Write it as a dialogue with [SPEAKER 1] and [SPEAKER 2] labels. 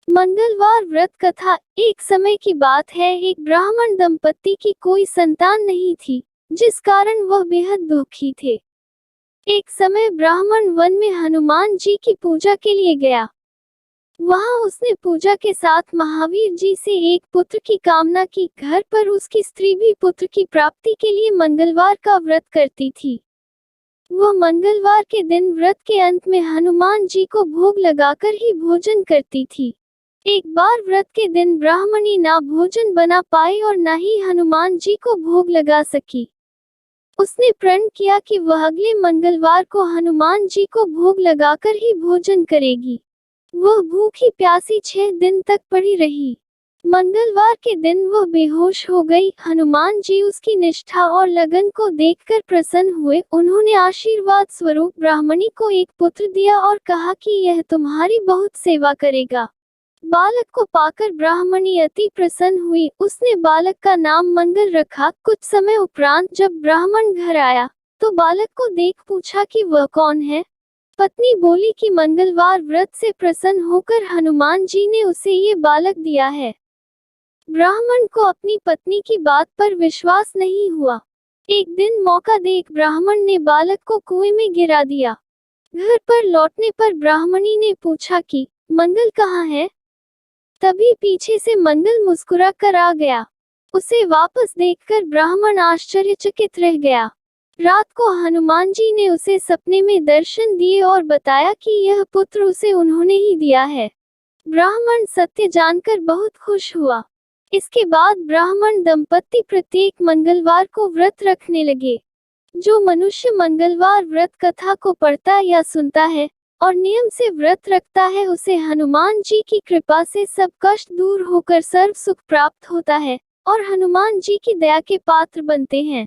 [SPEAKER 1] मंगलवार व्रत कथा। एक समय की बात है, एक ब्राह्मण दंपत्ति की कोई संतान नहीं थी, जिस कारण वह बेहद दुखी थे। एक समय ब्राह्मण वन में हनुमान जी की पूजा के लिए गया। वहां उसने पूजा के साथ महावीर जी से एक पुत्र की कामना की। घर पर उसकी स्त्री भी पुत्र की प्राप्ति के लिए मंगलवार का व्रत करती थी। वह मंगलवार के दिन व्रत के अंत में हनुमान जी को भोग लगाकर ही भोजन करती थी। एक बार व्रत के दिन ब्राह्मणी ना भोजन बना पाई और ना ही हनुमान जी को भोग लगा सकी। उसने प्रण किया कि वह अगले मंगलवार को हनुमान जी को भोग लगाकर ही भोजन करेगी। वह भूखी प्यासी 6 दिन तक पड़ी रही। मंगलवार के दिन वह बेहोश हो गई। हनुमान जी उसकी निष्ठा और लगन को देखकर प्रसन्न हुए। उन्होंने आशीर्वाद स्वरूप ब्राह्मणी को एक पुत्र दिया और कहा कि यह तुम्हारी बहुत सेवा करेगा। बालक को पाकर ब्राह्मणी अति प्रसन्न हुई। उसने बालक का नाम मंगल रखा। कुछ समय उपरांत जब ब्राह्मण घर आया तो बालक को देख पूछा कि वह कौन है। पत्नी बोली कि मंगलवार व्रत से प्रसन्न होकर हनुमान जी ने उसे ये बालक दिया है। ब्राह्मण को अपनी पत्नी की बात पर विश्वास नहीं हुआ। एक दिन मौका देख ब्राह्मण ने बालक को कुएं में गिरा दिया। घर पर लौटने पर ब्राह्मणी ने पूछा कि मंगल कहाँ है। तभी पीछे से मंगल मुस्कुरा कर आ गया। उसे वापस देखकर ब्राह्मण आश्चर्यचकित रह गया। रात को हनुमान जी ने उसे सपने में दर्शन दिए और बताया कि यह पुत्र उसे उन्होंने ही दिया है। ब्राह्मण सत्य जानकर बहुत खुश हुआ। इसके बाद ब्राह्मण दंपत्ति प्रत्येक मंगलवार को व्रत रखने लगे। जो मनुष्य मंगलवार व्रत कथा को पढ़ता या सुनता है और नियम से व्रत रखता है, उसे हनुमान जी की कृपा से सब कष्ट दूर होकर सर्व सुख प्राप्त होता है और हनुमान जी की दया के पात्र बनते हैं।